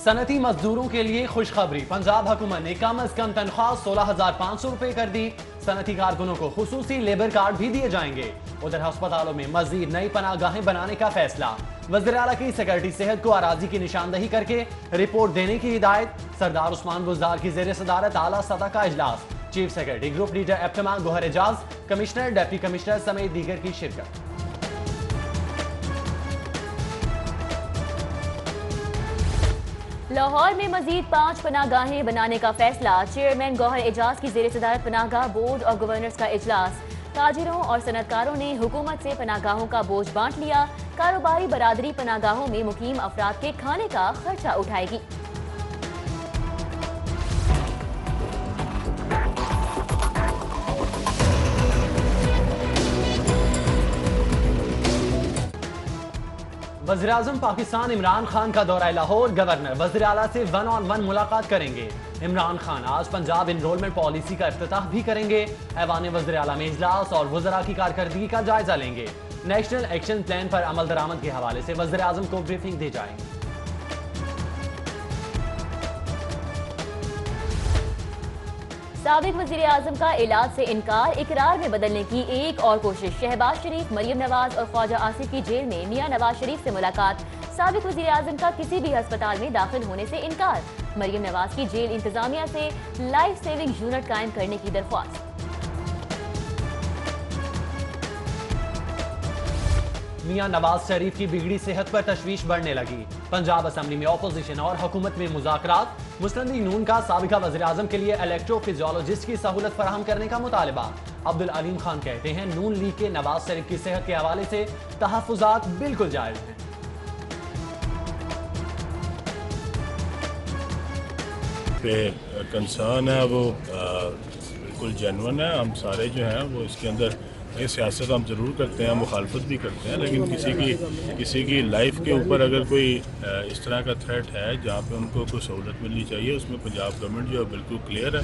صنعتی مزدوروں کے لیے خوشخبری، پنجاب حکومت نے کم از کم تنخواہ 16,500 روپے کر دی۔ صنعتی کارکنوں کو خصوصی لیبر کارڈ بھی دیے جائیں گے۔ ادھر ہسپتالوں میں مزید نئی پناہ گاہیں بنانے کا فیصلہ، وزیر اعلیٰ کی سیکرٹری صحت کو اراضی کی نشاندہی کر کے رپورٹ دینے کی ہدایت۔ سردار عثمان بزدار کی زیر صدارت اعلیٰ سطح کا اجلاس، chief secretary group leader APTMA Gohar Ijaz, commissioner deputy commissioner سمیت دیگر کی شرکت۔ لاہور میں مزید 5 پناہ گاہیں بنانے کا فیصلہ، چیئرمین گوہر اعجاز کی زیر صدارت پناہ گاہ بورڈ اور گورنرز کا اجلاس۔ تاجروں اور صنعت کاروں نے حکومت سے پناہ گاہوں کا بوجھ بانٹ لیا، کاروباری برادری پناہ گاہوں میں مقیم افراد کے کھانے کا خرچہ اٹھائے گی۔ وزیراعظم پاکستان عمران خان کا دورہ لاہور، گورنر وزیر اعلیٰ سے 1 on 1 ملاقات کریں گے۔ عمران خان آج پنجاب انرولمنٹ پالیسی کا افتتاح بھی کریں گے۔ ایوان وزیر اعلیٰ میں اجلاس اور وزراء کی کارکردگی کا جائزہ لیں گے۔ نیشنل ایکشن پلان پر عمل درآمد کے حوالے سے وزیر اعظم کو بریفنگ دی جائے گی۔ سابق وزیر اعظم کا علاج سے انکار، اقرار میں بدلنے کی ایک اور کوشش۔ شہباز شریف، مریم نواز اور خواجہ آصف کی جیل میں میاں نواز شریف سے ملاقات۔ سابق وزیر اعظم کا کسی بھی ہسپتال میں داخل ہونے سے انکار۔ مریم نواز کی جیل انتظامیہ سے لائف سیونگ یونٹ قائم کرنے کی درخواست۔ میاں نواز شریف کی بگڑی صحت پر تشویش بڑھنے لگی۔ پنجاب اسمبلی میں اپوزیشن اور حکومت میں مذاکرات، مسلم نون کا سابقہ وزیر اعظم کے لیے الیکٹرو فزیولوجسٹ کی سہولت فراہم کرنے کا مطالبہ۔ عبدالعلیم خان کہتے ہیں نون لیگ کے نواز شریف کی صحت کے حوالے سے تحفظات بالکل جائز ہیں۔ کنسرن ہے وہ بالکل جینون ہے۔ ہم سارے جو ہیں وہ اس کے اندر یہ سیاست ہم ضرور کرتے ہیں، مخالفت بھی کرتے ہیں، لیکن کسی کی لائف کے اوپر اگر کوئی اس طرح کا تھریٹ ہے جہاں پہ ان کو کوئی سہولت ملنی چاہیے، اس میں پنجاب گورنمنٹ جو ہے بالکل کلیئر ہے۔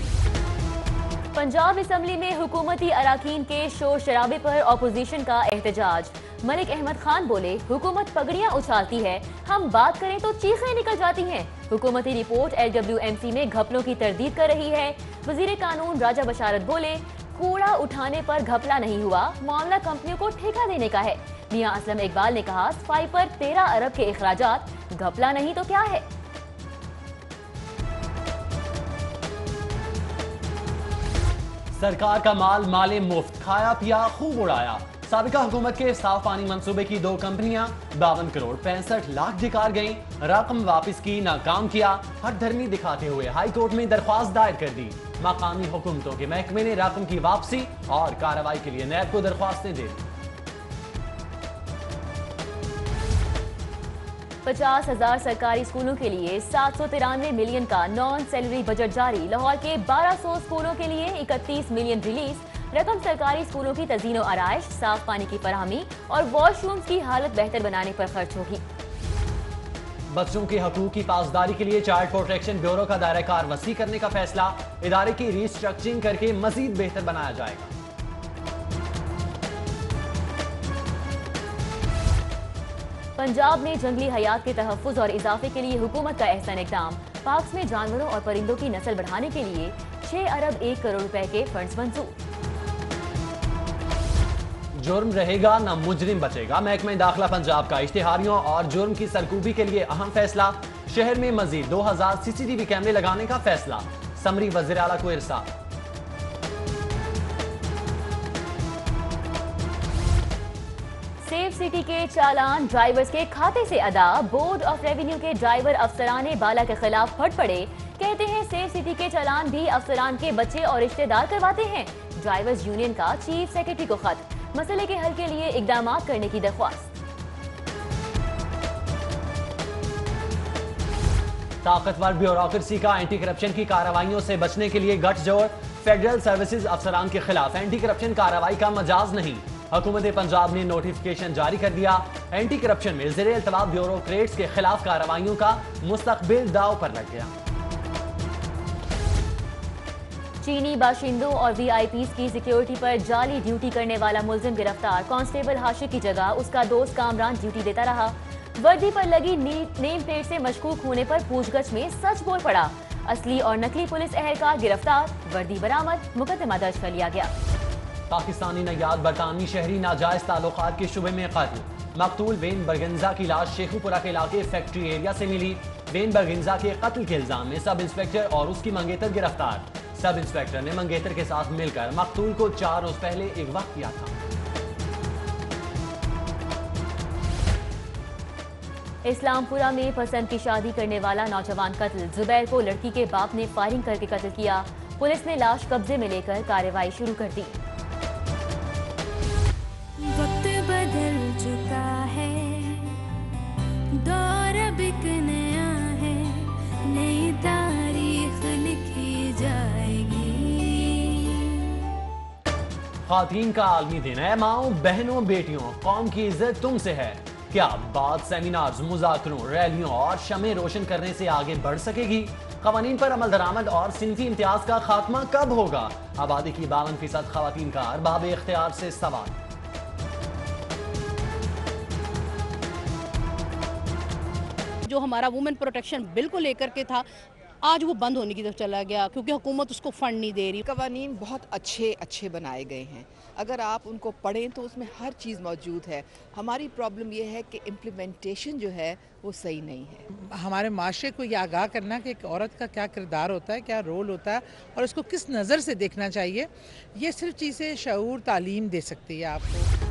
پنجاب اسمبلی میں حکومتی اراکین کے شور شرابے پر اپوزیشن کا احتجاج۔ ملک احمد خان بولے، حکومت پگڑیاں اچھالتی ہے، ہم بات کریں تو چیخیں نکل جاتی ہیں۔ حکومتی رپورٹ LWMC میں گھپلوں کی تردید کر رہی ہے۔ وزیر قانون راجہ بشارت بولے، کوڑا اٹھانے پر گھپلا نہیں ہوا، معاملہ کمپنیوں کو ٹھیکہ دینے کا ہے۔ میاں اسلم اقبال نے کہا، صفائی پر 13 ارب کے اخراجات، گھپلا نہیں تو کیا ہے۔ سرکار کا مال مال مفت، کھایا پیا خوب اڑایا۔ سابقہ حکومت کے صاف پانی منصوبے کی 2 کمپنیاں 52 کروڑ 65 لاکھ ڈکار گئیں، رقم واپس کی ناکام کیا۔ ہٹ دھرمی دکھاتے ہوئے ہائی کورٹ میں درخواست دائر کر دی۔ مقامی حکومتوں کے محکمے نے رقم کی واپسی اور کارروائی کے لیے نیب کو درخواستیں دے دی۔ 50,000 سرکاری اسکولوں کے لیے 793 ملین کا نان سیلری بجٹ جاری۔ لاہور کے 1200 اسکولوں کے لیے 31 ملین ریلیز۔ رقم سرکاری اسکولوں کی تزئین و آرائش، صاف پانی کی فراہمی اور واش رومز کی حالت بہتر بنانے پر خرچ ہوگی۔ بچوں کے حقوق کی پاسداری کے لیے چائلڈ پروٹیکشن بیورو کا دائرہ کار وسیع کرنے کا فیصلہ، ادارے کی ری اسٹرکچرنگ کر کے مزید بہتر بنایا جائے گا۔ پنجاب میں جنگلی حیات کے تحفظ اور اضافے کے لیے حکومت کا احسن اقدام۔ پارکس میں جانوروں اور پرندوں کی نسل بڑھانے کے لیے 6 ارب 1 کروڑ روپے کے فنڈز منظور۔ جرم رہے گا نہ مجرم بچے گا، محکمہ داخلہ پنجاب کا اشتہاریوں اور جرم کی سرکوبی کے لیے اہم فیصلہ، شہر میں مزید 2000 CCTV کیمرے لگانے کا فیصلہ، سمری وزیر اعلیٰ کو ارسال۔ سیف سٹی کے چالان ڈرائیورز کے کھاتے سے ادا، بورڈ آف ریونیو کے ڈرائیور افسران بالا کے خلاف پھٹ پڑے، کہتے ہیں سیف سٹی کے چالان بھی افسران کے بچے اور رشتہ دار کرواتے ہیں۔ ڈرائیورز یونین کا چیف سیکرٹری کو خط، مسئلے کے حل کے لیے اقدامات کرنے کی درخواست۔ طاقتور بیوروکریسی کا اینٹی کرپشن کی کارروائیوں سے بچنے کے لیے گٹھ جوڑ، فیڈرل سروسز افسران کے خلاف اینٹی کرپشن کارروائی کا مجاز نہیں۔ حکومت پنجاب نے نوٹیفکیشن جاری کر دیا، اینٹی کرپشن میں زیر التواء بیوروکریٹس کے خلاف کارروائیوں کا مستقبل داؤ پر لگ گیا۔ چینی باشندوں اور VIPs کی سیکیورٹی پر جعلی ڈیوٹی کرنے والا ملزم گرفتار، کانسٹیبل ہاشم کی جگہ اس کا دوست کامران ڈیوٹی دیتا رہا۔ वर्दी पर लगी नेम प्लेट से मशकूक होने पर पूछगछ में सच बोल पड़ा। असली और नकली पुलिस एहलकार गिरफ्तार, वर्दी बरामद, मुकदमा दर्ज कर लिया गया। पाकिस्तानी नैयाद बरतानवी शहरी नाजायज ताल्लुकात के शुबे में कत्ल। मकतूल वेन बरगंजा की लाश शेखुपुरा के इलाके फैक्ट्री एरिया से मिली। वेन बरगंजा के कत्ल के इल्जाम में सब इंस्पेक्टर और उसकी मंगेतर गिरफ्तार। सब इंस्पेक्टर ने मंगेतर के साथ मिलकर मकतूल को 4 रोज पहले अगवा किया था। इस्लामपुरा में पसंद की शादी करने वाला नौजवान कत्ल। जुबैर को लड़की के बाप ने फायरिंग करके कत्ल किया। पुलिस ने लाश कब्जे में लेकर कार्रवाई शुरू कर दी। वक्त बदल चुका है, दौर अब एक नया है, नई तारीख लिखी जाएगी। खातीन का आलमी दिन है। माओ, बहनों, बेटियों, कौम की इज्जत तुमसे है। क्या बात सेमिनार्स, मुज़ाकरों, रैलियों और शमें रोशन करने से आगे बढ़ सकेगी? क़वानीन पर अमल दरामद और सिनफी इम्तियाज का खात्मा कब होगा? आबादी की 52% ख़वातीन का अरबाब इख्तियार से सवाल। जो हमारा वुमेन प्रोटेक्शन बिल को लेकर के था, आज वो बंद होने की तरफ चला गया क्योंकि हुकूमत उसको फंड नहीं दे रही। कवानीन बहुत अच्छे बनाए गए हैं, अगर आप उनको पढ़ें तो उसमें हर चीज़ मौजूद है। हमारी प्रॉब्लम ये है कि इम्प्लीमेंटेशन जो है वो सही नहीं है। हमारे माशरे को ये आगाह करना कि एक औरत का क्या किरदार होता है, क्या रोल होता है और उसको किस नज़र से देखना चाहिए, ये सिर्फ चीज़ें शऊर तालीम दे सकती है आपको।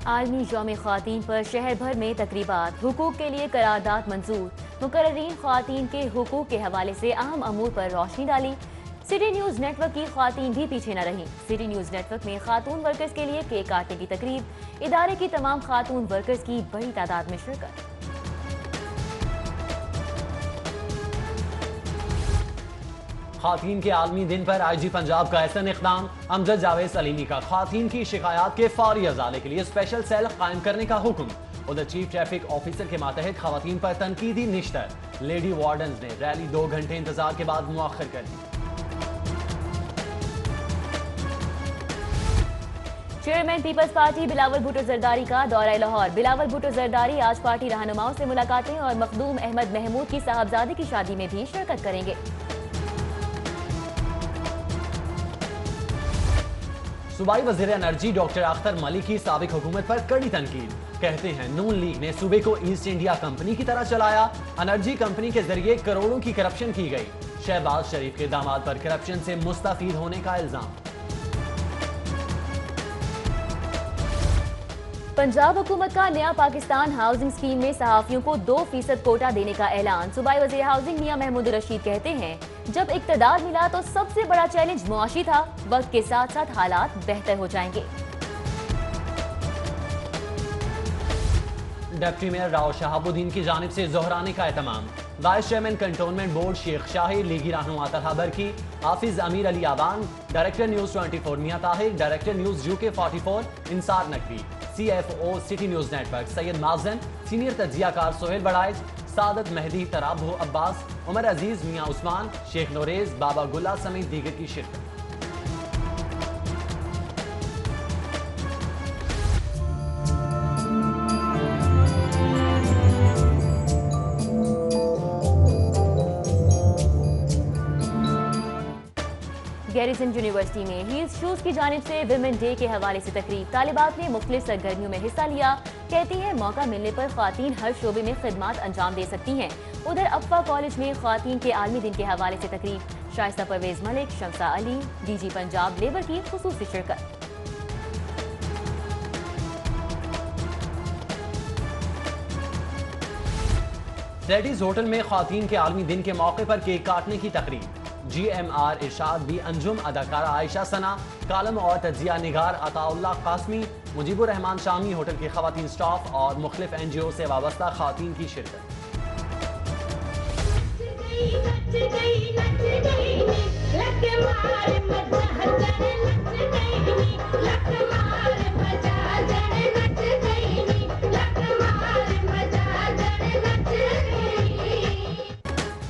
आलमी यौम ख़वातीन पर शहर भर में तकरीबात। हुकूक के लिए करारदाद मंजूर। मुकर्ररीन ख़वातीन के हुकूक के हवाले से अहम अमूर पर रोशनी डाली। सिटी न्यूज़ नेटवर्क की ख़वातीन भी पीछे न रहीं। सिटी न्यूज़ नेटवर्क में खातून वर्कर्स के लिए केक काटने की तकरीब। इदारे की तमाम खातून वर्कर्स की बड़ी तादाद में शिरकत। खातीन के आलमी दिन पर IG पंजाब का ऐसा इक़दाम। अमजद जावेद सलीमी का खातीन की शिकायत के फौरी अजाले के लिए स्पेशल सेल कायम करने का हुक्म। उधर चीफ ट्रैफिक ऑफिसर के मातहत खवातीन पर तनकीदी निश्तर। लेडी वार्डन्स ने रैली 2 घंटे इंतजार के बाद मुअख्खर कर दी। चेयरमैन पीपल्स पार्टी बिलावल भुट्टो जरदारी का दौरा लाहौर। बिलावल भुट्टो जरदारी आज पार्टी रहनुमाओं से मुलाकातें और मखदूम अहमद महमूद की साहबजादे की शादी में भी शिरकत करेंगे। सूबाई वज़ीर एनर्जी डॉक्टर अख्तर मलिक की साबिक हुकूमत पर कड़ी तनकीद। कहते हैं नून लीग ने सूबे को ईस्ट इंडिया कंपनी की तरह चलाया। एनर्जी कंपनी के जरिए करोड़ों की करप्शन की गई। शहबाज शरीफ के दामाद पर करप्शन से मुस्तफीद होने का इल्जाम। पंजाब हुकूमत का नया पाकिस्तान हाउसिंग स्कीम में सहाफियों को 2% कोटा देने का ऐलान। सूबाई वज़ीर हाउसिंग मियां महमूद रशीद कहते हैं, जब इक़्तिदार मिला तो सबसे बड़ा चैलेंज मुआशी था। वक्त के साथ साथ हालात बेहतर हो जाएंगे। डिप्टी मेयर राव शहाबुद्दीन की जानिब से जोहराने का एहतमाम। Vice chairman cantonment board Sheikh Shahir, लीगी रहनुमा Talha Barki, Hafiz Amir Ali Aban, director news 24 Mian Tahir, director news UK 44 Insar Naqvi, CFO city news network Syed Mazan, senior तज्जियाकार सोहेल बड़ाइज, सादत मेहदी, तराबू अब्बास, उमर अजीज, मियां उस्मान, शेख नोरेज, बाबा गुल्ला समेत दीगर की शिरकत। गैरिसन यूनिवर्सिटी में हील्स शूज की जानिब से विमेन डे के हवाले से तकरीब। तालिबात ने मुख्तलिफ सरगर्मियों में हिस्सा लिया। कहती हैं मौका मिलने पर ख्वातीन हर शोबे में खिदमात अंजाम दे सकती हैं। उधर अफ़वा कॉलेज में ख्वातीन के आलमी दिन के हवाले से तकरीब। शाइस्ता परवेज मलिक, शमसा अली, DG पंजाब लेबर की खुसूसी शिरकत। लेडीज होटल में ख्वातीन के आलमी दिन के मौके पर केक काटने की तकरीब। GMR इरशाद भी अंजुम, अदाकारा आयशा सना, कालम और तज्जिया निगार अताउल्लाह कासमी, मुजीबुर रहमान शामी, होटल के खवातीन स्टाफ और मुख्तलिफ NGO से वाबस्ता खातीन की शिरकत।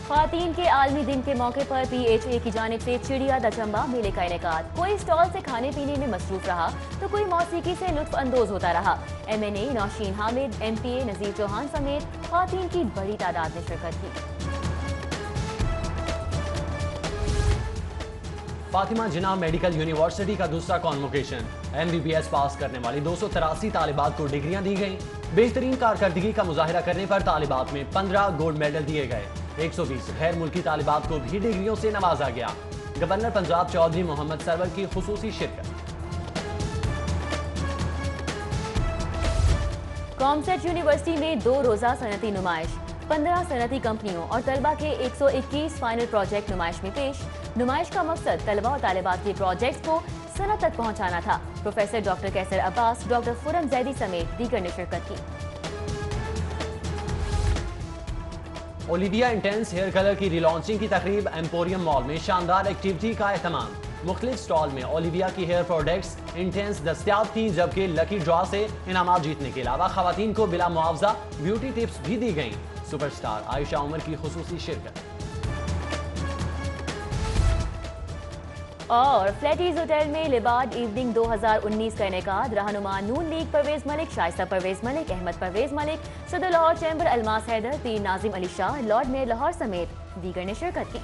ख्वातीन के आलमी दिन दिन के मौके पर PHA की जानिब से चिड़िया दचम्बा मेले का इनेकाद। कोई स्टॉल से खाने पीने में मसरूफ रहा तो कोई मौसीकी से लुत्फ अंदोज होता रहा। MNA नौशीन हामिद, MPA नजीर चौहान समेत ख्वातीन की बड़ी तादाद ने शिरकत की। फातिमा जिन्ना मेडिकल यूनिवर्सिटी का दूसरा कॉन्वोकेशन। MBBS पास करने वाली 283 तालिबात को डिग्रियां दी गईं। बेहतरीन कारकर्दगी का मुजाहिरा करने पर तालिबात में 15 गोल्ड मेडल दिए गए। 120 गैर मुल्की तालिबात को भी डिग्रियों से नवाजा गया। गवर्नर पंजाब चौधरी मोहम्मद सरवर की खुसूसी शिरकत। कॉमसेट यूनिवर्सिटी में 2 रोजा सनती नुमाइश। 15 सनती कंपनियों और तलबा के 121 फाइनल प्रोजेक्ट नुमाइश में पेश। नुमाइश का मकसद तलबा और तालिबात के प्रोजेक्ट्स को सनत तक पहुंचाना था। प्रोफेसर डॉक्टर कैसर अब्बास, डॉक्टर फुरम जैदी समेत दीगर ने शिरकत की। ओलिविया इंटेंस हेयर कलर की रिलॉन्चिंग की तकरीब एम्पोरियम मॉल में शानदार एक्टिविटी का एहतमाम। मुख्तलिफ स्टॉल में ओलिविया की हेयर प्रोडक्ट्स इंटेंस दस्तियाब थी, जबकि लकी ड्रॉ से इनामात जीतने के अलावा खवातीन को बिला मुआवजा ब्यूटी टिप्स भी दी गईं। सुपरस्टार आयशा उमर की खुसूसी शिरकत। और फ्लैटीज होटल में लिबाड इवनिंग 2019 का इनेकाद। रहनुमा नून लीग परवेज मलिक, शाइस्ता परवेज मलिक, अहमद परवेज मलिक, सदर लाहौर चैम्बर अलमास हैदर, पीर नाजिम अली शाह, लॉर्ड मेयर लाहौर समेत दीगर ने शिरकत की।